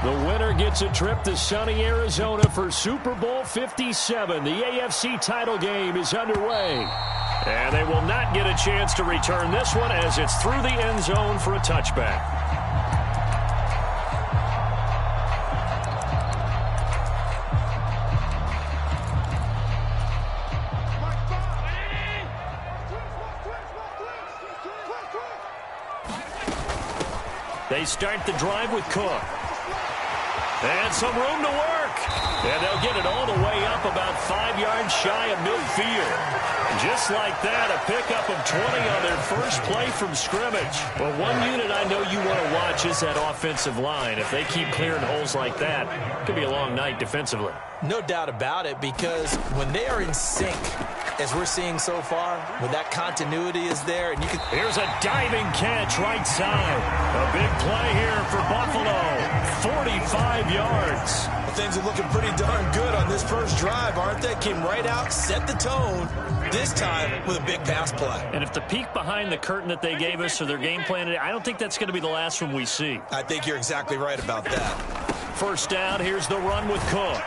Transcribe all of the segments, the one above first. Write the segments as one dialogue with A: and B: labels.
A: The winner gets a trip to sunny Arizona for Super Bowl 57. The AFC title game is underway. And they will not get a chance to return this one as it's through the end zone for a touchback. They start the drive with Cook. And some room to work. And they'll get it all the way up about 5 yards shy of midfield. Just like that, a pickup of 20 on their first play from scrimmage. Well, one unit I know you want to watch is that offensive line. If they keep clearing holes like that, it could be a long night defensively.
B: No doubt about it, because when they are in sync, as we're seeing so far, when that continuity is there, and you can...
A: Here's a diving catch right side. A big play here for Buffalo. 45 yards.
B: Well, things are looking pretty darn good on this first drive, aren't they? Came right out, set the tone, this time with a big pass play.
A: And if the peek behind the curtain that they gave us or their game plan, I don't think that's going to be the last one we see.
B: I think you're exactly right about that.
A: First down, here's the run with Cook.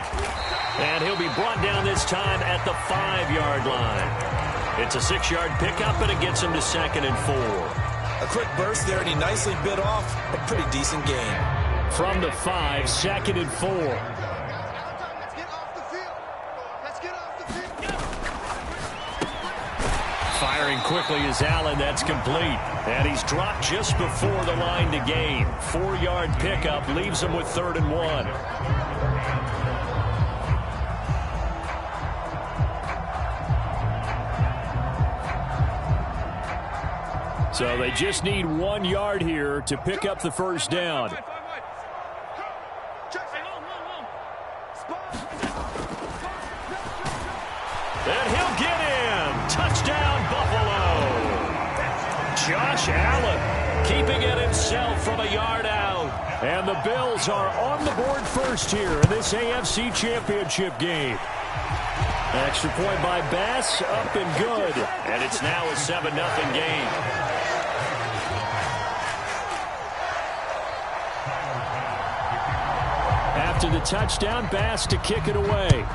A: And he'll be brought down this time at the 5-yard line. It's a 6-yard pickup, and it gets him to 2nd and 4.
B: A quick burst there, and he nicely bit off a pretty decent gain.
A: From the 5, 2nd and 4. Firing quickly is Allen. That's complete. And he's dropped just before the line to gain. 4-yard pickup leaves him with 3rd and 1. So they just need 1 yard here to pick up the first down. And he'll get in. Touchdown, Buffalo. Josh Allen keeping it himself from a yard out. And the Bills are on the board first here in this AFC Championship game. Extra point by Bass, up and good. And it's now a 7-0 game. After the touchdown, Bass to kick it away.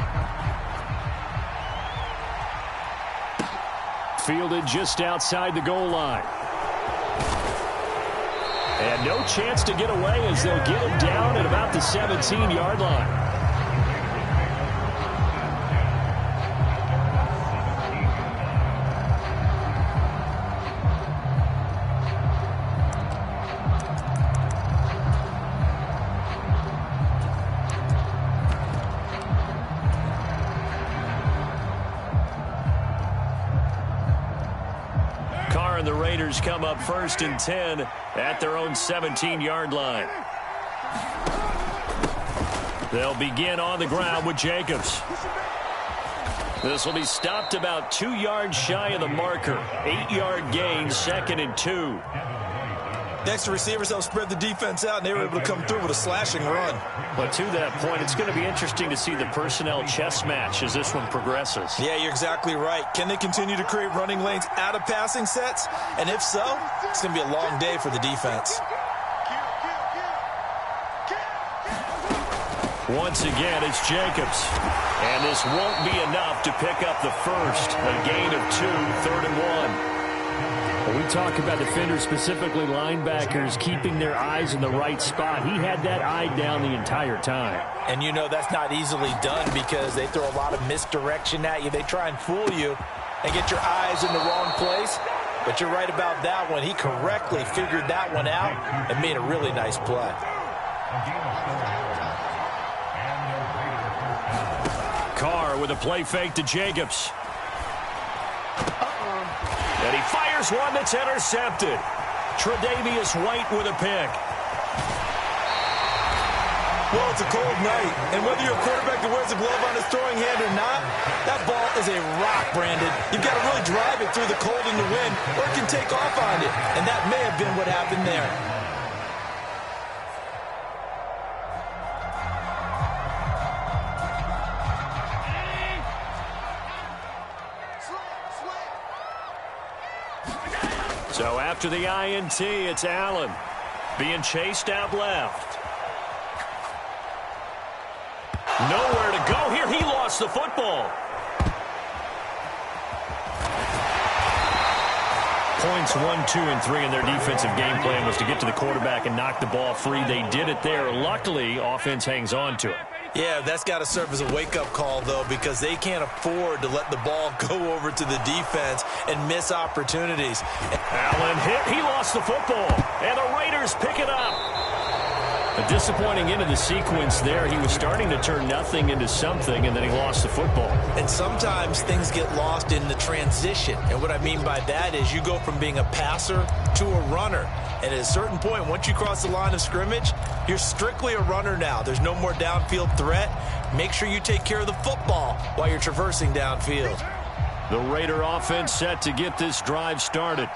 A: Fielded just outside the goal line. And no chance to get away as they'll get him down at about the 17-yard line. And the Raiders come up 1st and 10 at their own 17-yard line. They'll begin on the ground with Jacobs. This will be stopped about 2 yards shy of the marker. 8-yard gain, 2nd and 2.
B: Next to receivers, they'll spread the defense out, and they were able to come through with a slashing run.
A: But to that point, it's going to be interesting to see the personnel chess match as this one progresses.
B: Yeah, you're exactly right. Can they continue to create running lanes out of passing sets? And if so, it's going to be a long day for the defense.
A: Once again, it's Jacobs. And this won't be enough to pick up the first. A gain of 2, 3rd and 1. We talk about defenders, specifically linebackers, keeping their eyes in the right spot. He had that eye down the entire time.
B: And you know that's not easily done because they throw a lot of misdirection at you. They try and fool you and get your eyes in the wrong place. But you're right about that one. He correctly figured that one out and made a really nice play.
A: Carr with a play fake to Jacobs. And he fires one that's intercepted. Tre'Davious White with a pick.
B: Well, it's a cold night, and whether you're a quarterback that wears a glove on his throwing hand or not, that ball is a rock, Brandon. You've got to really drive it through the cold and the wind, or it can take off on you, and that may have been what happened there.
A: So after the INT, it's Allen being chased out left. Nowhere to go here. He lost the football. Points 1, 2, and 3 in their defensive game plan was to get to the quarterback and knock the ball free. They did it there. Luckily, offense hangs on to it.
B: Yeah, that's got to serve as a wake-up call, though, because they can't afford to let the ball go over to the defense and miss opportunities.
A: Allen hit. He lost the football, and the Raiders pick it up. A disappointing end of the sequence there. He was starting to turn nothing into something, and then he lost the football.
B: And sometimes things get lost in the transition. And what I mean by that is you go from being a passer to a runner. And at a certain point, once you cross the line of scrimmage, you're strictly a runner now. There's no more downfield threat. Make sure you take care of the football while you're traversing downfield.
A: The Raider offense set to get this drive started.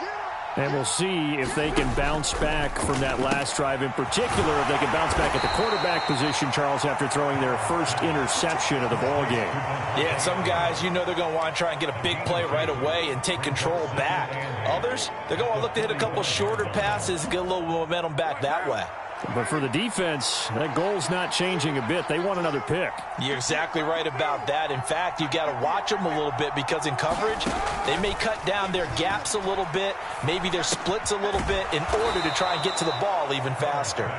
A: And we'll see if they can bounce back from that last drive, in particular, if they can bounce back at the quarterback position, Charles, after throwing their first interception of the ball game.
B: Yeah, some guys, you know they're going to want to try and get a big play right away and take control back. Others, they're going to look to hit a couple shorter passes and get a little momentum back that way.
A: But for the defense, that goal's not changing a bit. They want another pick.
B: You're exactly right about that. In fact, you've got to watch them a little bit because in coverage, they may cut down their gaps a little bit, maybe their splits a little bit in order to try and get to the ball even faster.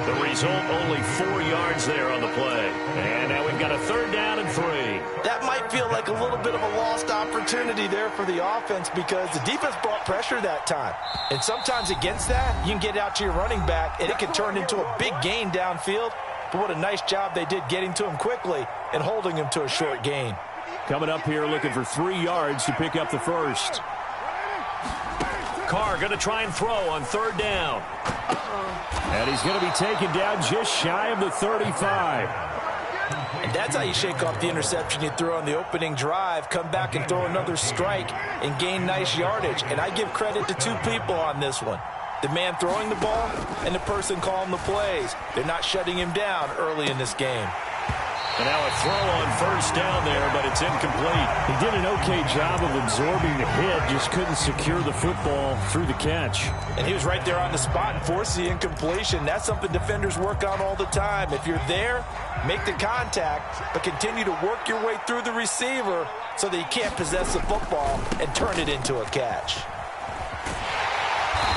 A: The result, only 4 yards there on the play. And now we've got a 3rd down and 3.
B: That might feel like a little bit of a lost opportunity there for the offense because the defense brought pressure that time. And sometimes against that, you can get out to your running back, and it can turn into a big gain downfield. But what a nice job they did getting to him quickly and holding him to a short gain.
A: Coming up here looking for 3 yards to pick up the first. Carr going to try and throw on 3rd down. And he's going to be taken down just shy of the 35.
B: And that's how you shake off the interception you threw on the opening drive, come back and throw another strike and gain nice yardage. And I give credit to 2 people on this one. The man throwing the ball and the person calling the plays. They're not shutting him down early in this game.
A: And now a throw on 1st down there, but it's incomplete. He did an okay job of absorbing the hit, just couldn't secure the football through the catch.
B: And he was right there on the spot and forced the incompletion. That's something defenders work on all the time. If you're there, make the contact, but continue to work your way through the receiver so that you can't possess the football and turn it into a catch.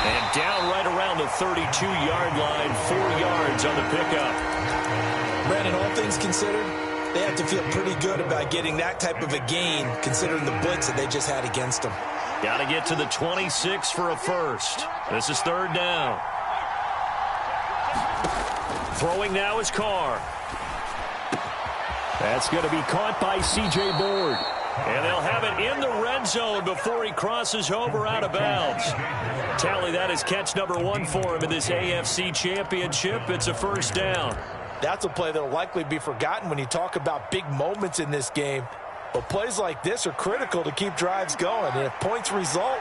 A: And down right around the 32-yard line, 4 yards on the pickup.
B: Brandon, all things considered, they have to feel pretty good about getting that type of a gain considering the blitz that they just had against them.
A: Got to get to the 26 for a first. This is 3rd down. Throwing now is Carr. That's going to be caught by C.J. Board. And they'll have it in the red zone before he crosses over out of bounds. Tally, that is catch number 1 for him in this AFC Championship. It's a 1st down.
B: That's a play that will likely be forgotten when you talk about big moments in this game. But plays like this are critical to keep drives going. And if points result,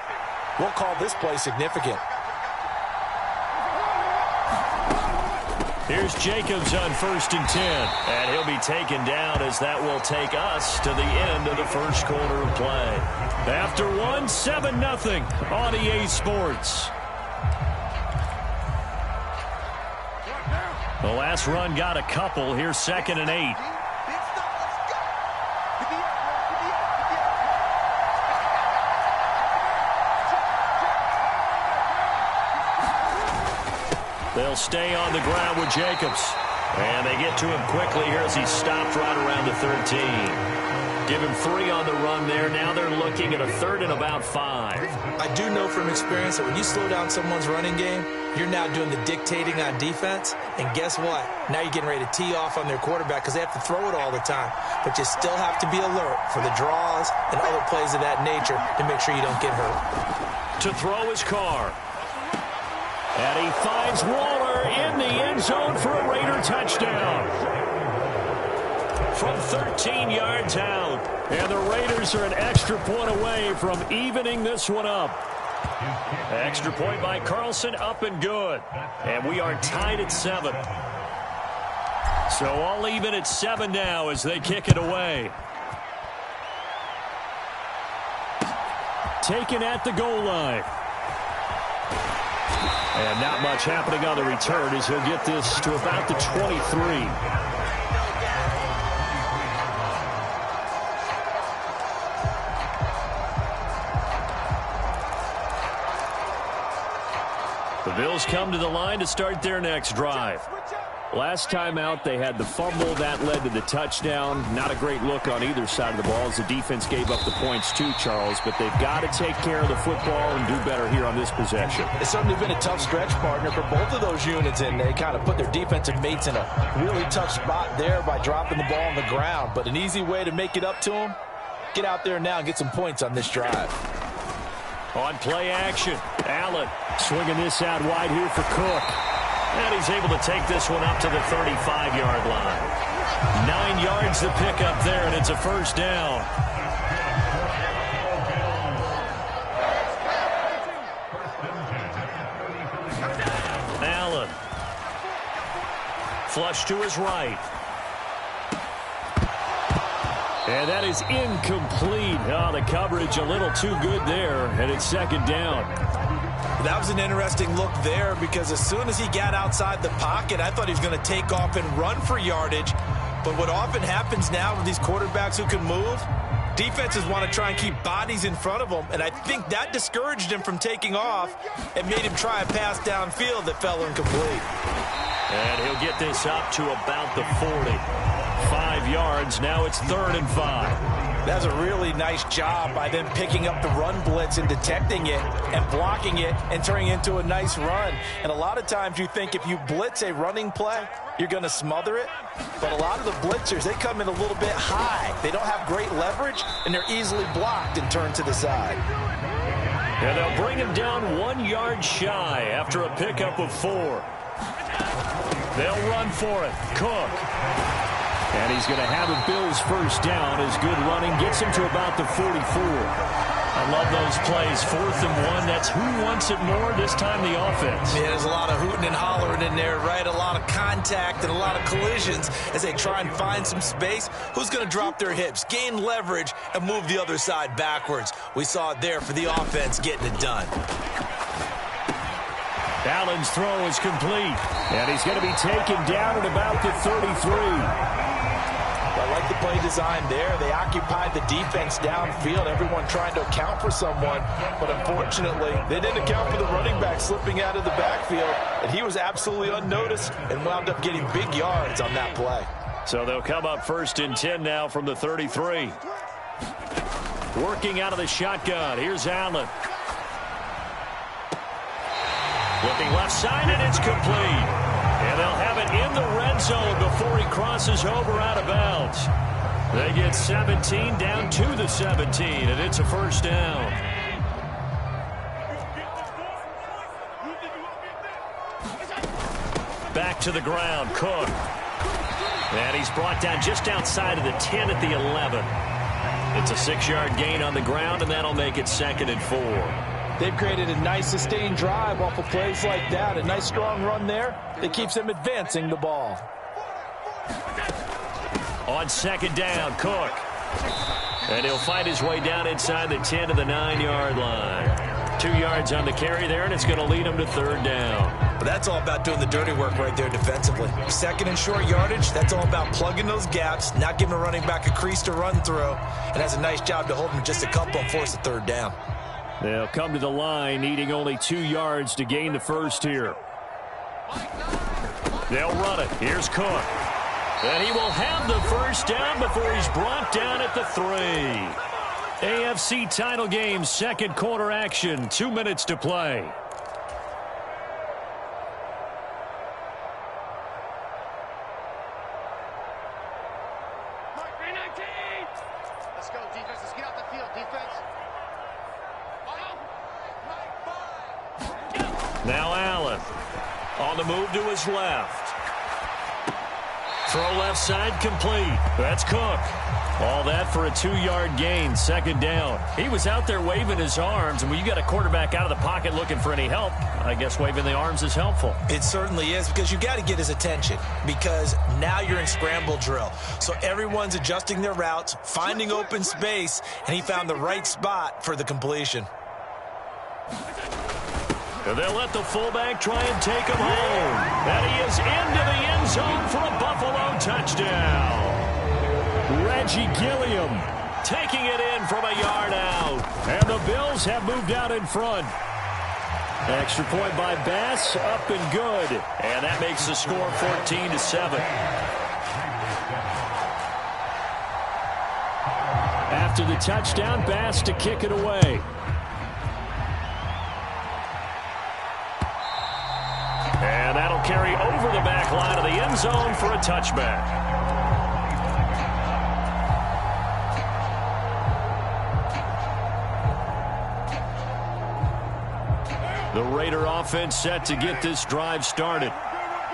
B: we'll call this play significant.
A: Here's Jacobs on 1st and 10. And he'll be taken down as that will take us to the end of the first quarter of play. After 1, 7-0 on EA Sports. The last run got a couple. Here's 2nd and 8. They'll stay on the ground with Jacobs. And they get to him quickly here as he stopped right around the 13. Give him 3 on the run there. Now they're looking at a 3rd and about 5.
B: I do know from experience that when you slow down someone's running game, you're now doing the dictating on defense. And guess what? Now you're getting ready to tee off on their quarterback because they have to throw it all the time. But you still have to be alert for the draws and other plays of that nature to make sure you don't get hurt.
A: To throw his Carr. And he finds Waller in the end zone for a Raider touchdown. From 13 yards out. And the Raiders are an extra point away from evening this one up. Extra point by Carlson, up and good. And we are tied at 7. So all even at 7 now as they kick it away. Taken at the goal line. And not much happening on the return as he'll get this to about the 23. The Bills come to the line to start their next drive. Last time out, they had the fumble. That led to the touchdown. Not a great look on either side of the ball as the defense gave up the points too, Charles. But they've got to take care of the football and do better here on this possession.
B: It's certainly been a tough stretch, partner, for both of those units, and they kind of put their defensive mates in a really tough spot there by dropping the ball on the ground. But an easy way to make it up to them, get out there now and get some points on this drive.
A: On play action, Allen swinging this out wide here for Cook. And he's able to take this one up to the 35-yard line. 9 yards to pick up there, and it's a first down. Allen. Flush to his right. And that is incomplete. Oh, the coverage a little too good there, and it's second down.
B: That was an interesting look there because as soon as he got outside the pocket, I thought he was going to take off and run for yardage. But what often happens now with these quarterbacks who can move, defenses want to try and keep bodies in front of them, and I think that discouraged him from taking off and made him try a pass downfield that fell incomplete.
A: And he'll get this up to about the 40. 5 yards. Now it's 3rd and 5.
B: That's a really nice job by them picking up the run blitz and detecting it and blocking it and turning it into a nice run. And a lot of times you think if you blitz a running play, you're going to smother it. But a lot of the blitzers, they come in a little bit high. They don't have great leverage, and they're easily blocked and turned to the side.
A: And they'll bring him down 1 yard shy after a pickup of 4. They'll run for it. Cook. And he's going to have a Bills first down as good running gets him to about the 44. I love those plays. 4th and 1. That's who wants it more, this time the offense.
B: Yeah, there's a lot of hooting and hollering in there, right? A lot of contact and a lot of collisions as they try and find some space. Who's going to drop their hips, gain leverage, and move the other side backwards? We saw it there for the offense getting it done.
A: Allen's throw is complete. And he's going to be taken down at about the 33.
B: I like the play design there. They occupied the defense downfield, everyone trying to account for someone. But unfortunately, they didn't account for the running back slipping out of the backfield. And he was absolutely unnoticed and wound up getting big yards on that play.
A: So they'll come up 1st and 10 now from the 33. Working out of the shotgun. Here's Allen. Looking left side, and it's complete. And they'll have it in the red zone before he crosses over out of bounds. They get 17 down to the 17, and it's a first down. Back to the ground, Cook. And he's brought down just outside of the 10 at the 11. It's a 6-yard gain on the ground, and that'll make it 2nd and 4.
B: They've created a nice sustained drive off of plays like that. A nice strong run there that keeps them advancing the ball.
A: On 2nd down, Cook. And he'll fight his way down inside the 10 to the 9-yard line. 2 yards on the carry there, and it's going to lead him to 3rd down.
B: But that's all about doing the dirty work right there defensively. 2nd and short yardage, that's all about plugging those gaps, not giving a running back a crease to run through. And that's a nice job to hold him just a couple and force a 3rd down.
A: They'll come to the line needing only 2 yards to gain the first here. They'll run it. Here's Cook. And he will have the first down before he's brought down at the 3. AFC title game, 2nd quarter action. 2 minutes to play.
C: Let's go, defense. Let's get out the field, defense.
A: Now Allen on the move to his left. Throw left side complete. That's Cook. All that for a 2-yard gain, 2nd down. He was out there waving his arms, and when you got a quarterback out of the pocket looking for any help, I guess waving the arms is helpful.
B: It certainly is, because you got to get his attention, because now you're in scramble drill. So everyone's adjusting their routes, finding open space, and he found the right spot for the completion.
A: And they'll let the fullback try and take him home. And he is into the end zone for a Buffalo touchdown. Reggie Gilliam taking it in from a yard out. And the Bills have moved out in front. Extra point by Bass, up and good. And that makes the score 14-7. After the touchdown, Bass to kick it away. And that'll carry over the back line of the end zone for a touchback. The Raider offense set to get this drive started.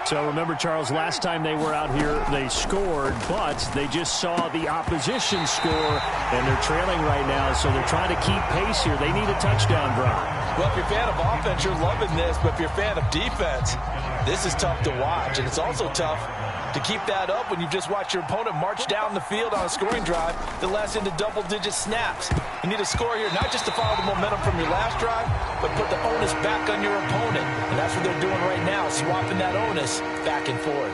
A: So remember, Charles, last time they were out here, they scored, but they just saw the opposition score, and they're trailing right now, so they're trying to keep pace here. They need a touchdown drive.
B: Well, if you're a fan of offense, you're loving this, but if you're a fan of defense, this is tough to watch, and it's also tough to keep that up when you've just watched your opponent march down the field on a scoring drive that lasts into double-digit snaps. You need a score here, not just to follow the momentum from your last drive, but put the onus back on your opponent. And that's what they're doing right now, swapping that onus back and forth.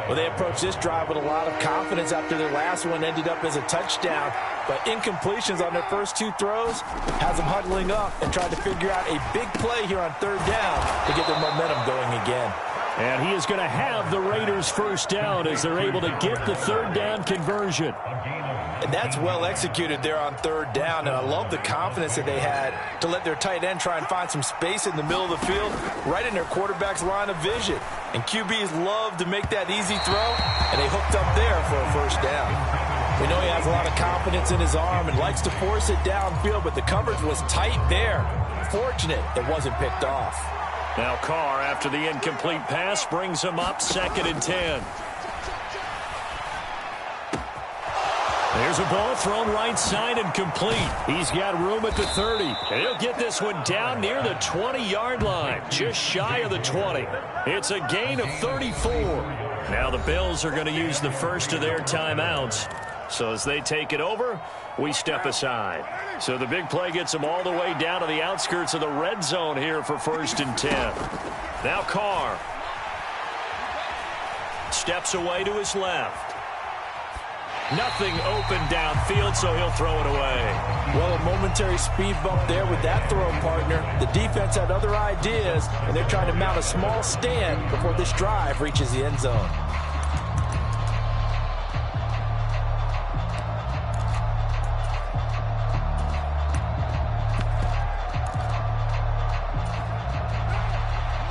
B: Well, they approached this drive with a lot of confidence after their last one ended up as a touchdown. But incompletions on their first two throws has them huddling up and trying to figure out a big play here on third down to get their momentum going again.
A: And he is going to have the Raiders first down as they're able to get the third down conversion.
B: And that's well executed there on third down. And I love the confidence that they had to let their tight end try and find some space in the middle of the field, right in their quarterback's line of vision. And QBs love to make that easy throw, and they hooked up there for a first down. We know he has a lot of confidence in his arm and likes to force it downfield, but the coverage was tight there. Fortunate it wasn't picked off.
A: Now Carr, after the incomplete pass, brings him up 2nd and 10. There's a ball thrown right side and complete. He's got room at the 30. And he'll get this one down near the 20-yard line, just shy of the 20. It's a gain of 34. Now the Bills are going to use the first of their timeouts. So as they take it over, we step aside. So the big play gets them all the way down to the outskirts of the red zone here for 1st and 10. Now Carr steps away to his left. Nothing open downfield, so he'll throw it away.
B: Well, a momentary speed bump there with that throw, partner. The defense had other ideas, and they're trying to mount a small stand before this drive reaches the end zone.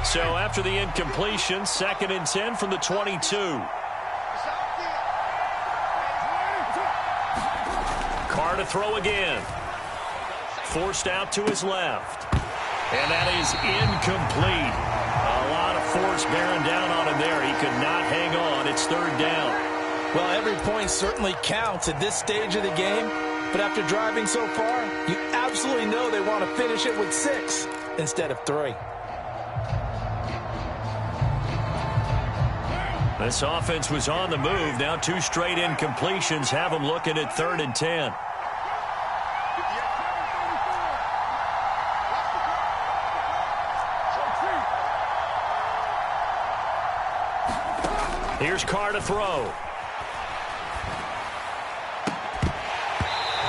A: So after the incompletion, 2nd and 10 from the 22. Carr to throw again. Forced out to his left. And that is incomplete. A lot of force bearing down on him there. He could not hang on. It's 3rd down.
B: Well, every point certainly counts at this stage of the game. But after driving so far, you absolutely know they want to finish it with 6 instead of 3.
A: This offense was on the move. Now 2 straight incompletions have them looking at 3rd and 10. Here's Carr to throw.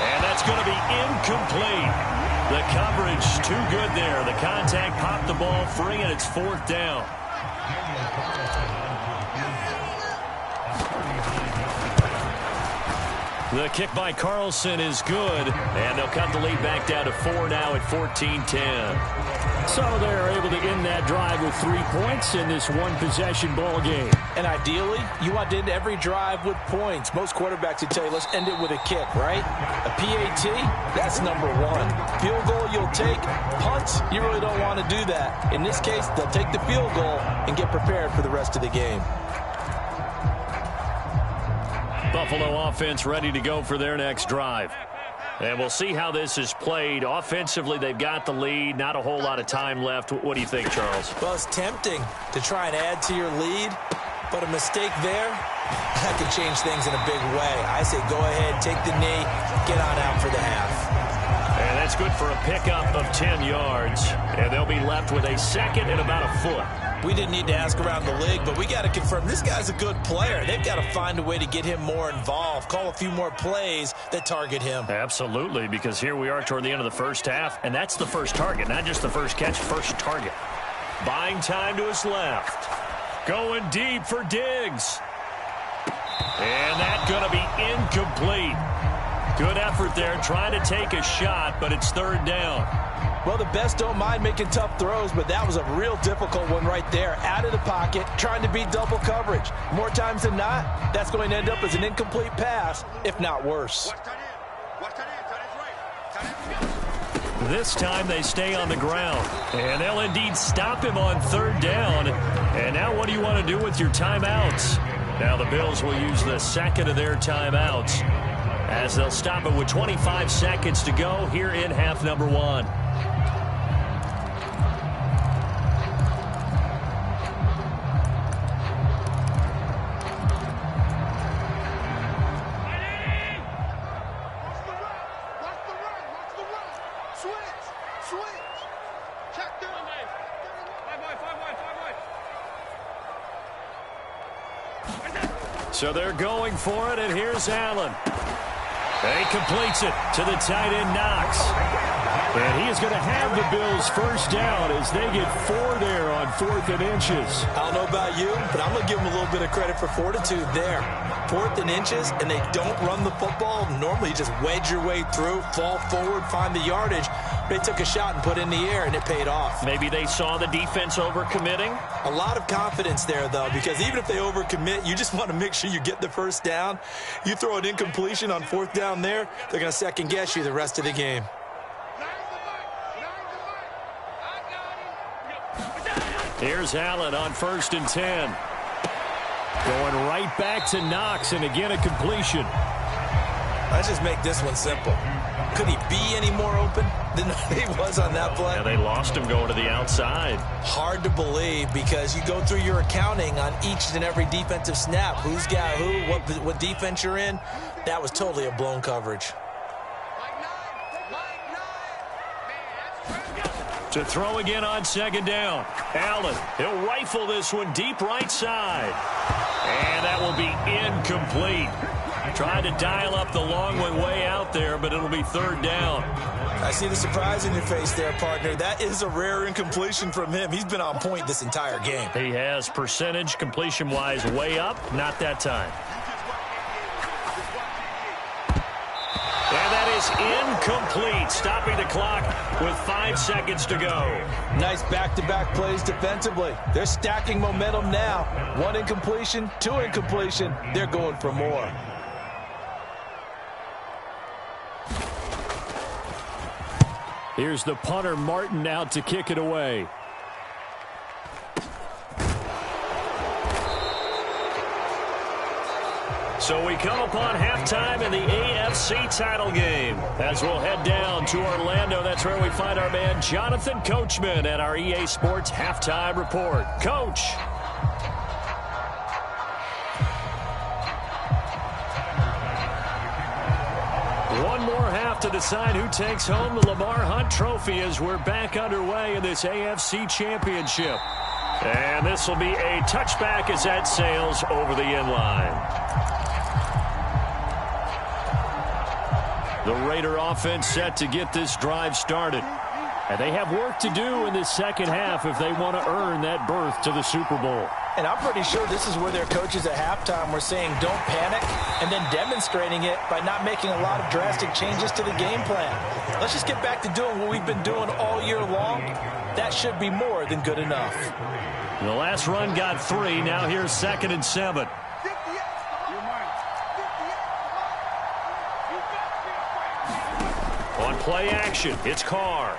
A: And that's going to be incomplete. The coverage too good there. The contact popped the ball free, and it's 4th down. The kick by Carlson is good, and they'll cut the lead back down to 4 now at 14-10. So they're able to end that drive with 3 points in this one-possession ball game.
B: And ideally, you want to end every drive with points. Most quarterbacks would tell you, let's end it with a kick, right? A PAT, that's number 1. Field goal you'll take. Punts, you really don't want to do that. In this case, they'll take the field goal and get prepared for the rest of the game.
A: Buffalo offense ready to go for their next drive. And we'll see how this is played. Offensively, they've got the lead. Not a whole lot of time left. What do you think, Charles?
B: Well, it's tempting to try and add to your lead, but a mistake there, that could change things in a big way. I say go ahead, take the knee, get on out for the half.
A: And That's good for a pickup of 10 yards. And they'll be left with a second and about a foot.
B: We didn't need to ask around the league, but we got to confirm this guy's a good player. They've got to find a way to get him more involved, call a few more plays that target him.
A: Absolutely, because here we are toward the end of the first half, and that's the first target, not just the first catch, first target. Buying time to his left. Going deep for Diggs. And that's going to be incomplete. Good effort there, trying to take a shot, but it's third down.
B: Well, the best don't mind making tough throws, but that was a real difficult one right there. Out of the pocket, trying to beat double coverage. More times than not, that's going to end up as an incomplete pass, if not worse.
A: This time they stay on the ground, and they'll indeed stop him on third down. And now what do you want to do with your timeouts? Now the Bills will use the second of their timeouts as they'll stop it with 25 seconds to go here in half number one. So they're going for it, and here's Allen. He completes it to the tight end, Knox. And he is going to have the Bills first down as they get 4 there on 4th and inches.
B: I don't know about you, but I'm going to give them a little bit of credit for fortitude there. 4th and inches, and they don't run the football. Normally, you just wedge your way through, fall forward, find the yardage. They took a shot and put it in the air, and it paid off.
A: Maybe they saw the defense overcommitting.
B: A lot of confidence there, though, because even if they overcommit, you just want to make sure you get the first down. You throw an incompletion on 4th down there, they're going to second-guess you the rest of the game.
A: Here's Allen on 1st and 10. Going right back to Knox, and again a completion.
B: Let's just make this one simple. Could he be any more open than he was on that play?
A: Yeah, they lost him going to the outside.
B: Hard to believe because you go through your accounting on each and every defensive snap. Who's got who, what defense you're in. That was totally a blown coverage.
A: To throw again on 2nd down. Allen, he'll rifle this one deep right side. And that will be incomplete. Tried to dial up the long one way out there, but it'll be 3rd down.
B: I see the surprise in your face there, partner. That is a rare incompletion from him. He's been on point this entire game.
A: He has percentage completion-wise way up. Not that time. And that is incomplete, stopping the clock with 5 seconds to go.
B: Nice back-to-back plays defensively. They're stacking momentum now. 1 incompletion, 2 incompletion. They're going for more.
A: Here's the punter, Martin, out to kick it away. So we come upon halftime in the AFC title game. As we'll head down to Orlando, that's where we find our man Jonathan Coachman at our EA Sports Halftime Report. Coach. One more half to decide who takes home the Lamar Hunt Trophy as we're back underway in this AFC Championship. And this will be a touchback as that sails over the end line. The Raider offense set to get this drive started. And they have work to do in this second half if they want to earn that berth to the Super Bowl.
B: And I'm pretty sure this is where their coaches at halftime were saying don't panic and then demonstrating it by not making a lot of drastic changes to the game plan. Let's just get back to doing what we've been doing all year long. That should be more than good enough.
A: The last run got 3. Now here's 2nd and 7. On play action, it's Carr.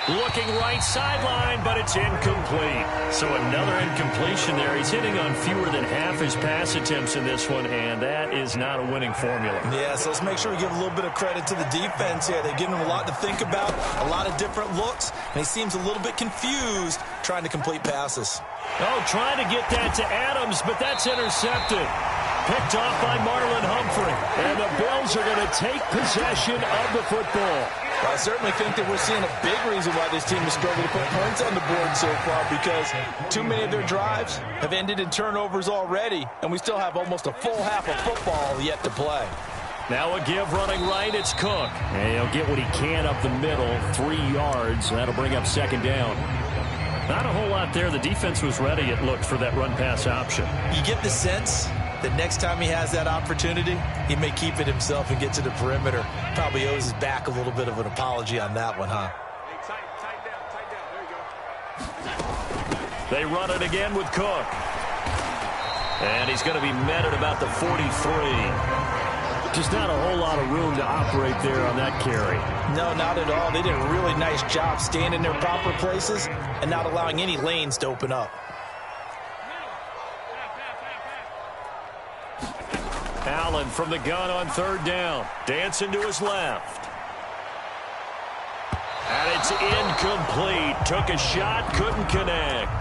A: Looking right sideline, but it's incomplete. So another incompletion there. He's hitting on fewer than half his pass attempts in this one, and that is not a winning formula.
B: Yeah, so let's make sure we give a little bit of credit to the defense here. They've given him a lot to think about, a lot of different looks, and he seems a little bit confused trying to complete passes.
A: Oh, trying to get that to Adams, but that's intercepted. Picked off by Marlon Humphrey. And the Bills are going to take possession of the football.
B: I certainly think that we're seeing a big reason why this team has struggled to put points on the board so far, because too many of their drives have ended in turnovers already, and we still have almost a full half of football yet to play.
A: Now a give running right, it's Cook. And he'll get what he can up the middle, 3 yards. That'll bring up second down. Not a whole lot there. The defense was ready, it looked, for that run-pass option.
B: You get the sense that next time he has that opportunity, he may keep it himself and get to the perimeter. Probably owes his back a little bit of an apology on that one, huh?
A: They run it again with Cook. And he's going to be met at about the 43. Just not a whole lot of room to operate there on that carry.
B: No, not at all. They did a really nice job staying in their proper places and not allowing any lanes to open up.
A: Allen from the gun on third down. Dancing to his left. And it's incomplete. Took a shot, couldn't connect.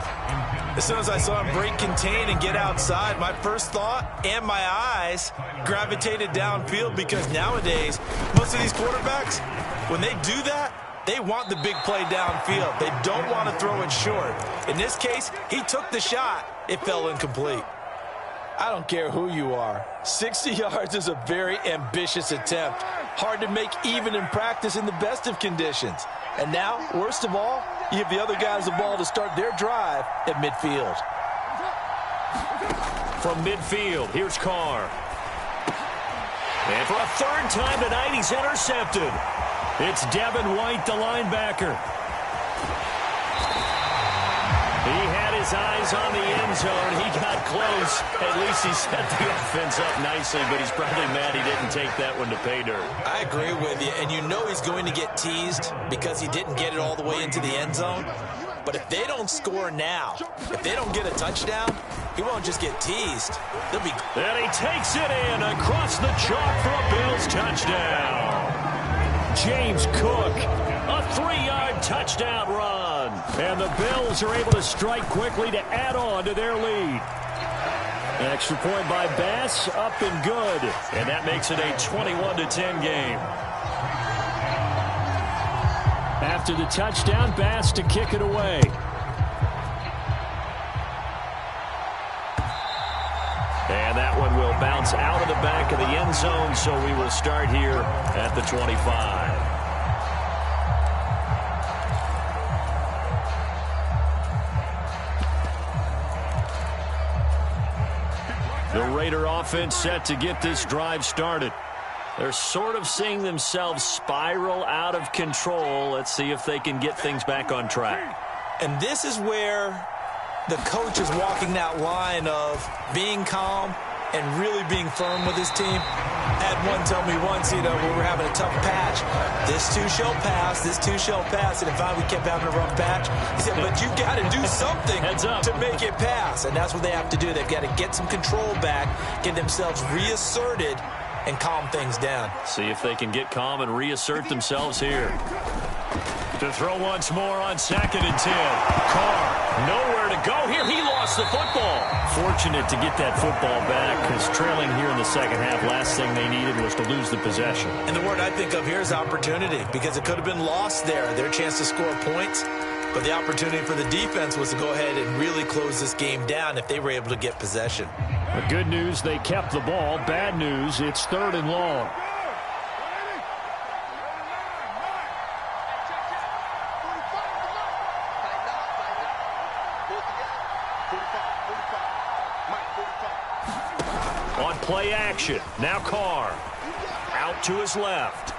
B: As soon as I saw him break contain and get outside, my first thought and my eyes gravitated downfield, because nowadays, most of these quarterbacks, when they do that, they want the big play downfield. They don't want to throw it short. In this case, he took the shot. It fell incomplete. I don't care who you are. 60 yards is a very ambitious attempt. Hard to make even in practice in the best of conditions. And now, worst of all, you give the other guys the ball to start their drive at midfield.
A: From midfield, here's Carr. And for a third time tonight, he's intercepted. It's Devin White, the linebacker. He had his eyes on the end zone. He got close. At least he set the offense up nicely, but he's probably mad he didn't take that one to pay dirt.
B: I agree with you, and you know he's going to get teased because he didn't get it all the way into the end zone. But if they don't score now, if they don't get a touchdown, he won't just get teased. They'll be...
A: And he takes it in across the chalk for a Bills touchdown. James Cook, a 3-yard touchdown run. And the Bills are able to strike quickly to add on to their lead. An extra point by Bass, up and good. And that makes it a 21-10 game. After the touchdown, Bass to kick it away. And that one will bounce out of the back of the end zone, so we will start here at the 25. The Raider offense set to get this drive started. They're sort of seeing themselves spiral out of control. Let's see if they can get things back on track.
B: And this is where the coach is walking that line of being calm and really being firm with his team. Had one tell me once, when we're having a tough patch, this too shall pass, this too shall pass. And if we kept having a rough patch, he said, but you got to do something to make it pass. And that's what they have to do. They've got to get some control back, get themselves reasserted, and calm things down.
A: See if they can get calm and reassert themselves here. To throw once more on 2nd and 10. Carr, nowhere to go here. He lost the football. Fortunate to get that football back, because trailing here in the second half, last thing they needed was to lose the possession.
B: And the word I think of here is opportunity, because it could have been lost there, their chance to score points. But the opportunity for the defense was to go ahead and really close this game down if they were able to get possession.
A: The good news, they kept the ball. Bad news, it's 3rd and long. On play action, now Carr. Out to his left.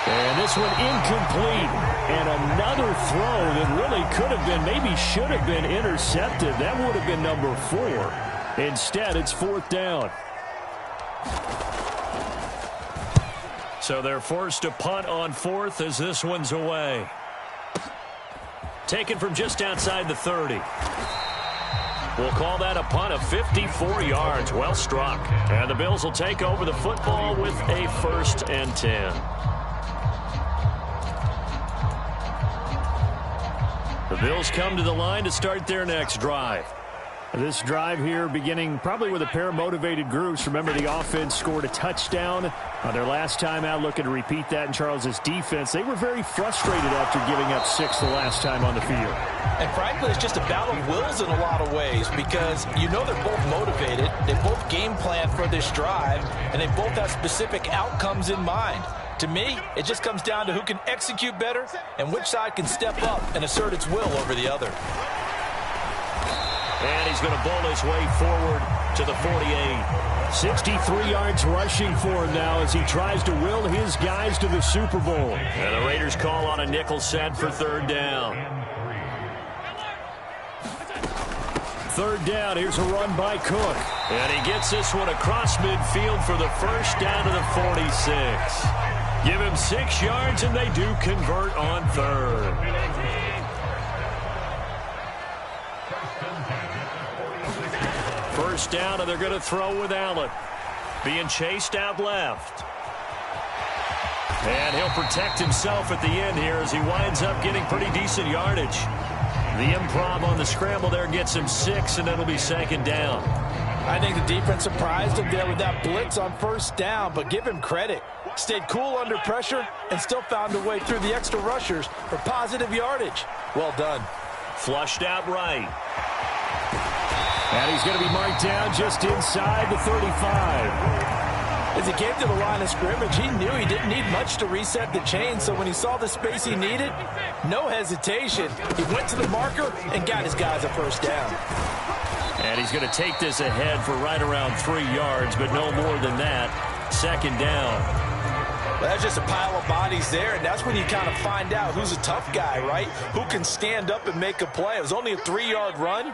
A: And this one incomplete. And another throw that really could have been, maybe should have been intercepted. That would have been number 4. Instead, it's 4th down. So they're forced to punt on 4th as this one's away. Taken from just outside the 30. We'll call that a punt of 54 yards. Well struck. And the Bills will take over the football with a 1st and 10. The Bills come to the line to start their next drive. This drive here beginning probably with a pair of motivated groups. Remember, the offense scored a touchdown on their last time out. Looking to repeat that in Charles' defense. They were very frustrated after giving up 6 the last time on the field.
B: And frankly, it's just a battle of wills in a lot of ways because you know they're both motivated. They both game plan for this drive, and they both have specific outcomes in mind. To me, it just comes down to who can execute better and which side can step up and assert its will over the other.
A: And he's going to bowl his way forward to the 48. 63 yards rushing for him now as he tries to will his guys to the Super Bowl. And the Raiders call on a nickel set for 3rd down. 3rd down, here's a run by Cook. And he gets this one across midfield for the first down to the 46. Give him 6 yards, and they do convert on 3rd. First down, and they're going to throw with Allen. Being chased out left. And he'll protect himself at the end here as he winds up getting pretty decent yardage. The improv on the scramble there gets him 6, and it'll be 2nd down.
B: I think the defense surprised him there with that blitz on 1st down, but give him credit. Stayed cool under pressure and still found a way through the extra rushers for positive yardage. Well done.
A: Flushed out right. And he's going to be marked down just inside the 35.
B: As he came to the line of scrimmage, he knew he didn't need much to reset the chain, so when he saw the space he needed, no hesitation. He went to the marker and got his guys a 1st down.
A: And he's going to take this ahead for right around 3 yards, but no more than that. 2nd down.
B: Well, that's just a pile of bodies there, and that's when you kind of find out who's a tough guy, right? Who can stand up and make a play. It was only a 3-yard run,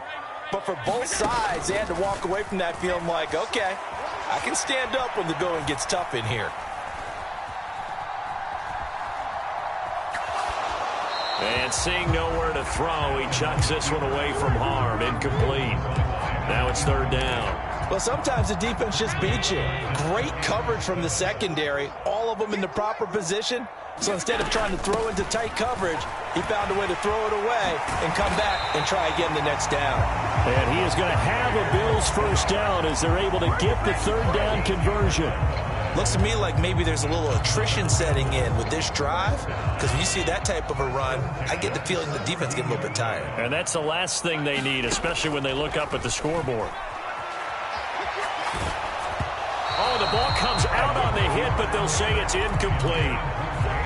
B: but for both sides, they had to walk away from that feeling like, okay, I can stand up when the going gets tough in here.
A: And seeing nowhere to throw, he chucks this one away from harm. Incomplete. Now it's 3rd down.
B: Well, sometimes the defense just beats you. Great coverage from the secondary, all of them in the proper position. So instead of trying to throw into tight coverage, he found a way to throw it away and come back and try again the next down.
A: And he is going to have a Bills 1st down as they're able to get the 3rd down conversion.
B: Looks to me like maybe there's a little attrition setting in with this drive, because when you see that type of a run, I get the feeling the defense getting a little bit tired.
A: And that's the last thing they need, especially when they look up at the scoreboard. Oh, the ball comes out on the hit, but they'll say it's incomplete.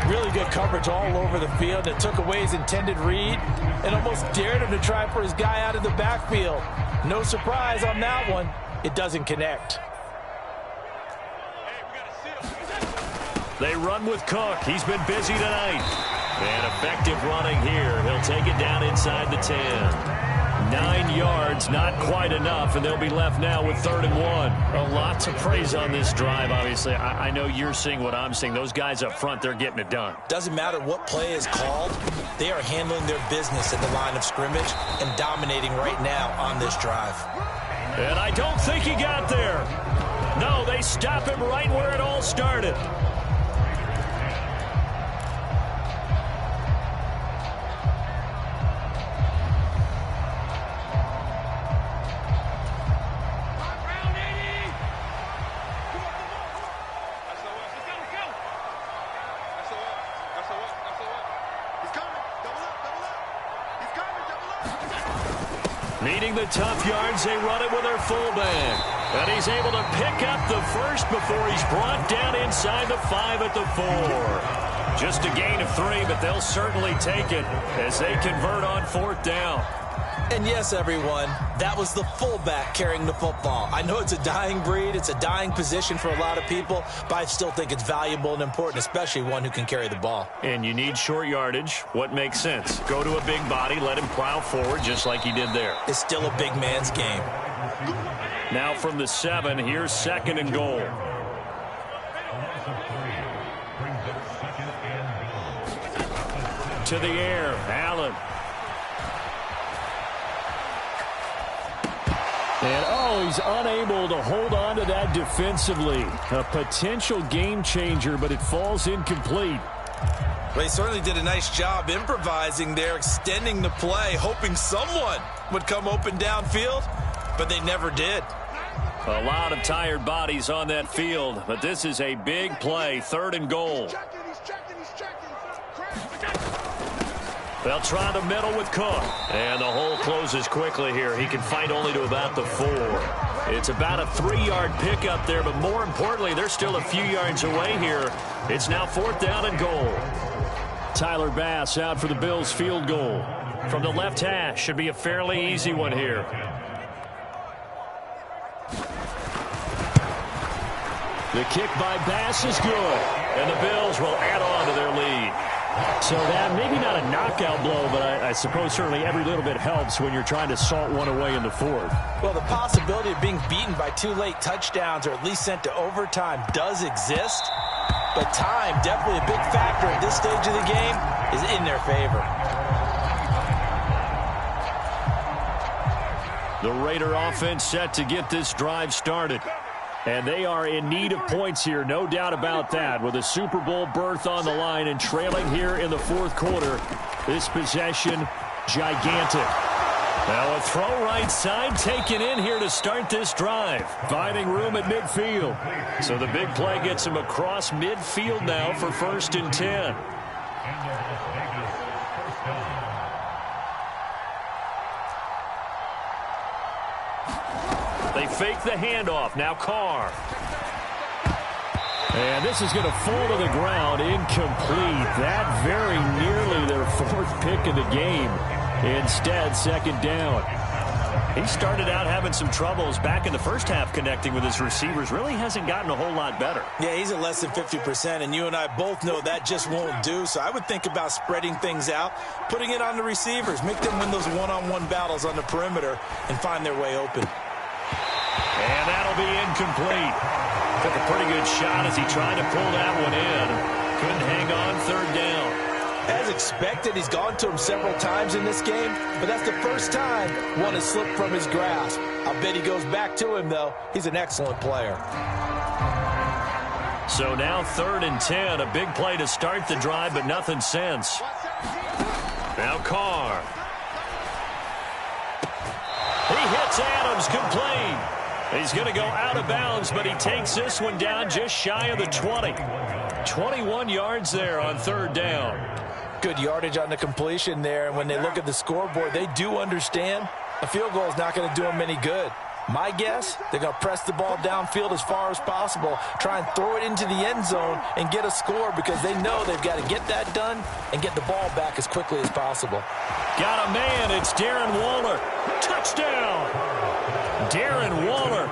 B: Really good coverage all over the field. It took away his intended read and almost dared him to try for his guy out of the backfield. No surprise on that one. It doesn't connect.
A: They run with Cook. He's been busy tonight. And effective running here. He'll take it down inside the 10. 9 yards, not quite enough, and they'll be left now with 3rd and 1. A lot to praise on this drive, obviously. I know you're seeing what I'm seeing. Those guys up front, they're getting it done.
B: Doesn't matter what play is called. They are handling their business at the line of scrimmage and dominating right now on this drive.
A: And I don't think he got there. No, they stop him right where it all started. Needing the tough yards, they run it with their fullback. And he's able to pick up the first before he's brought down inside the 5 at the 4. Just a gain of 3, but they'll certainly take it as they convert on 4th down.
B: And yes, everyone, that was the fullback carrying the football. I know it's a dying breed, it's a dying position for a lot of people, but I still think it's valuable and important, especially one who can carry the ball.
A: And you need short yardage. What makes sense? Go to a big body, let him plow forward just like he did there.
B: It's still a big man's game.
A: Now from the 7, here's 2nd and goal. To the air, Allen. And, oh, he's unable to hold on to that defensively. A potential game changer, but it falls incomplete.
B: Well, he certainly did a nice job improvising there, extending the play, hoping someone would come open downfield. but they never did.
A: A lot of tired bodies on that field, but this is a big play, 3rd and goal. They'll try the middle with Cook. And the hole closes quickly here. He can fight only to about the 4. It's about a 3-yard pickup there, but more importantly, they're still a few yards away here. It's now 4th down and goal. Tyler Bass out for the Bills field goal. From the left hash, should be a fairly easy one here. The kick by Bass is good, and the Bills will add on to their lead. So that maybe not a knockout blow, but I suppose certainly every little bit helps when you're trying to salt one away in the 4th.
B: Well, the possibility of being beaten by 2 late touchdowns or at least sent to overtime does exist, but time, definitely a big factor at this stage of the game, is in their favor.
A: The Raider offense set to get this drive started. And they are in need of points here, no doubt about that, with a Super Bowl berth on the line and trailing here in the 4th quarter. This possession, gigantic. Now a throw right side taken in here to start this drive. Finding room at midfield. So the big play gets him across midfield now for 1st and 10. They fake the handoff. Now Carr. And this is going to fall to the ground. Incomplete. That very nearly their 4th pick of the game. Instead, 2nd down. He started out having some troubles back in the first half connecting with his receivers. Really hasn't gotten a whole lot better.
B: Yeah, he's at less than 50%, and you and I both know that just won't do. So I would think about spreading things out, putting it on the receivers, make them win those one-on-one battles on the perimeter, and find their way open.
A: And that'll be incomplete. Took a pretty good shot as he tried to pull that one in. Couldn't hang on, 3rd down.
B: As expected, he's gone to him several times in this game, but that's the first time one has slipped from his grasp. I'll bet he goes back to him, though. He's an excellent player.
A: So now 3rd and 10, a big play to start the drive, but nothing since. Now Carr. He hits Adams, complete. He's going to go out of bounds, but he takes this one down just shy of the 20. 21 yards there on 3rd down.
B: Good yardage on the completion there, and when they look at the scoreboard, they do understand a field goal is not going to do them any good. My guess, they're going to press the ball downfield as far as possible, try and throw it into the end zone and get a score because they know they've got to get that done and get the ball back as quickly as possible.
A: Got a man. It's Darren Waller. Touchdown. Darren Waller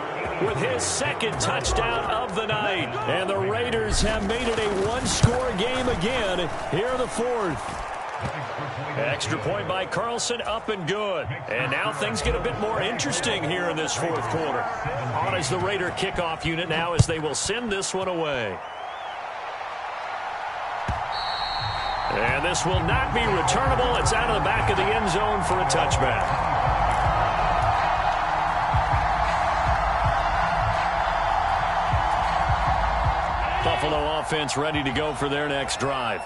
A: with his 2nd touchdown of the night. And the Raiders have made it a 1-score game again here in the 4th. Extra point by Carlson, up and good. And now things get a bit more interesting here in this 4th quarter. On is the Raider kickoff unit now as they will send this one away. And this will not be returnable. It's out of the back of the end zone for a touchback. Buffalo offense ready to go for their next drive.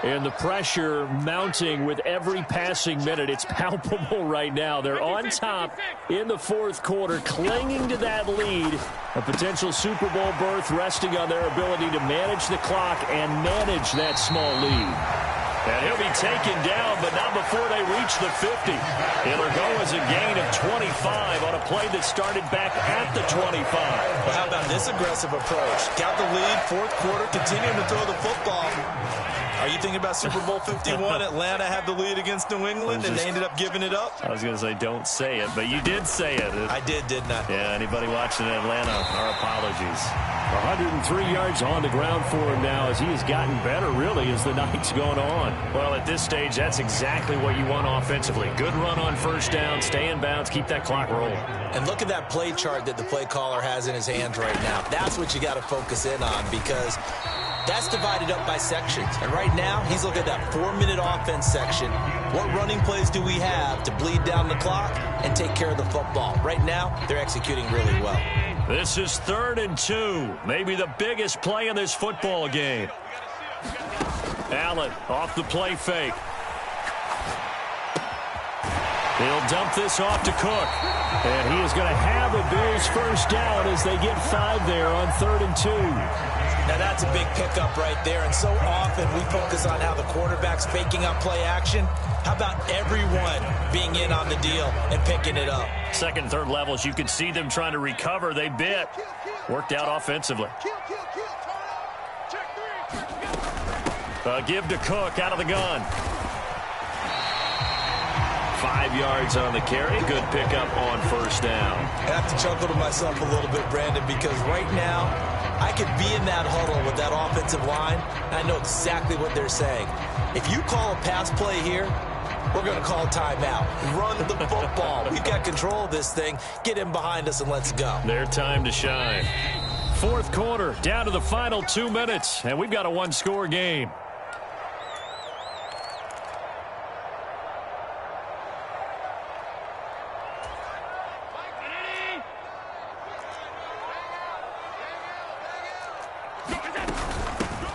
A: And the pressure mounting with every passing minute. It's palpable right now. They're on top in the 4th quarter, clinging to that lead. A potential Super Bowl berth resting on their ability to manage the clock and manage that small lead. And he'll be taken down, but not before they reach the 50. It'll go as a gain of 25 on a play that started back at the 25.
B: Well, how about this aggressive approach? Got the lead, 4th quarter, continuing to throw the football. Are you thinking about Super Bowl 51? Atlanta had the lead against New England, and they ended up giving it up?
A: I was going to say, don't say it, but you did say it.
B: I did, didn't I?
A: Yeah, anybody watching Atlanta, our apologies. 103 yards on the ground for him now as he has gotten better, really, as the night's gone on. Well, at this stage, that's exactly what you want offensively. Good run on 1st down, stay in bounds, keep that clock rolling.
B: And look at that play chart that the play caller has in his hands right now. That's what you got to focus in on because that's divided up by sections. And right now, he's looking at that 4-minute offense section. What running plays do we have to bleed down the clock and take care of the football? Right now, they're executing really well.
A: This is 3rd and 2. Maybe the biggest play in this football game. Allen off the play fake. He'll dump this off to Cook. And he is going to have a Bills first down as they get 5 there on 3rd and 2.
B: Now that's a big pickup right there, and so often we focus on how the quarterback's faking up play action. How about everyone being in on the deal and picking it up?
A: Second, third levels, you could see them trying to recover. They bit. Worked out offensively. Give to Cook out of the gun. 5 yards on the carry. Good pickup on first down.
B: I have to chuckle to myself a little bit, Brandon, because right now I could be in that huddle with that offensive line, and I know exactly what they're saying. If you call a pass play here, we're going to call timeout. Run the football. We've got control of this thing. Get him behind us and let's go.
A: Their time to shine. Fourth quarter, down to the final 2 minutes, and we've got a one-score game.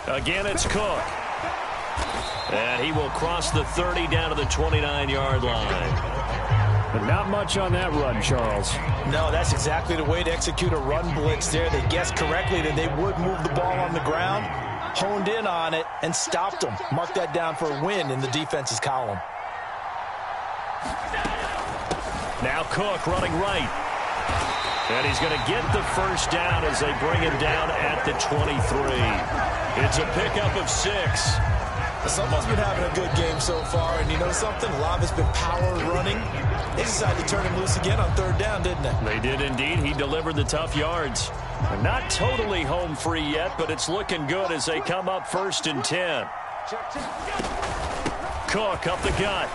A: Again, it's Cook. And he will cross the 30 down to the 29-yard line. But not much on that run, Charles.
B: No, that's exactly the way to execute a run blitz there. They guessed correctly that they would move the ball on the ground, honed in on it, and stopped them. Mark that down for a win in the defense's column.
A: Now Cook running right. And he's going to get the first down as they bring him down at the 23. It's a pickup of 6.
B: Someone's been having a good game so far, and you know something? A lot has been power running. They decided to turn him loose again on 3rd down, didn't they?
A: They did indeed. He delivered the tough yards. They're not totally home free yet, but it's looking good as they come up 1st and 10. Cook up the gut.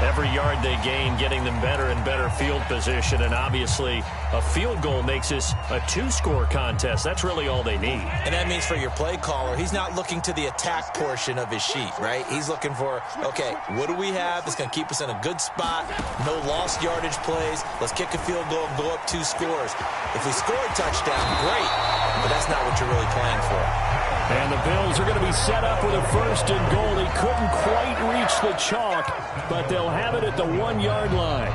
A: Every yard they gain, getting them better and better field position, and obviously a field goal makes this a 2-score contest. That's really all they need.
B: And that means for your play caller, he's not looking to the attack portion of his sheet, right? He's looking for, okay, what do we have that's going to keep us in a good spot? No lost yardage plays. Let's kick a field goal and go up 2 scores. If we score a touchdown, great, but that's not what you're really playing for.
A: And the Bills are going to be set up with a 1st and goal. He couldn't quite reach the chalk, but they'll have it at the 1-yard line.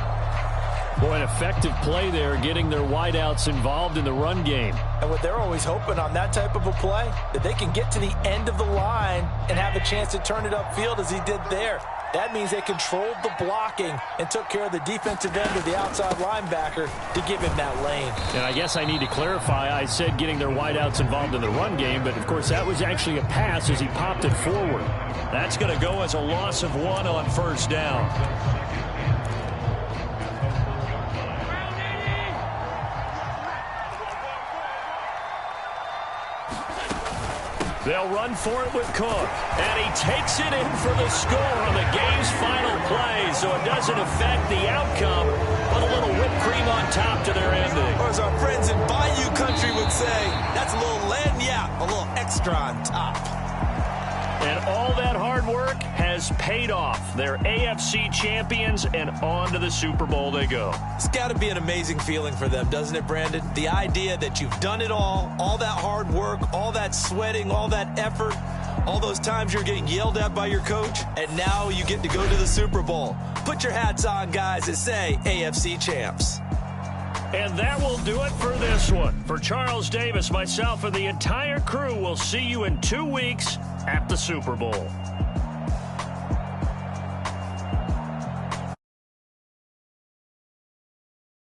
A: Boy, an effective play there, getting their wideouts involved in the run game.
B: And what they're always hoping on that type of a play, that they can get to the end of the line and have a chance to turn it upfield as he did there. That means they controlled the blocking and took care of the defensive end of the outside linebacker to give him that lane.
A: And I guess I need to clarify, I said getting their wideouts involved in the run game, but of course that was actually a pass as he popped it forward. That's going to go as a loss of 1 on 1st down. They'll run for it with Cook. And he takes it in for the score on the game's final play. So it doesn't affect the outcome, but a little whipped cream on top to their ending.
B: Or as our friends in Bayou Country would say, that's a little lagniappe, a little extra on top.
A: And all that hard work has paid off. They're AFC champions, and on to the Super Bowl they go.
B: It's got to be an amazing feeling for them, doesn't it, Brandon? The idea that you've done it all that hard work, all that sweating, all that effort, all those times you're getting yelled at by your coach, and now you get to go to the Super Bowl. Put your hats on, guys, and say AFC champs.
A: And that will do it for this one. For Charles Davis, myself, and the entire crew, we'll see you in 2 weeks at the Super Bowl.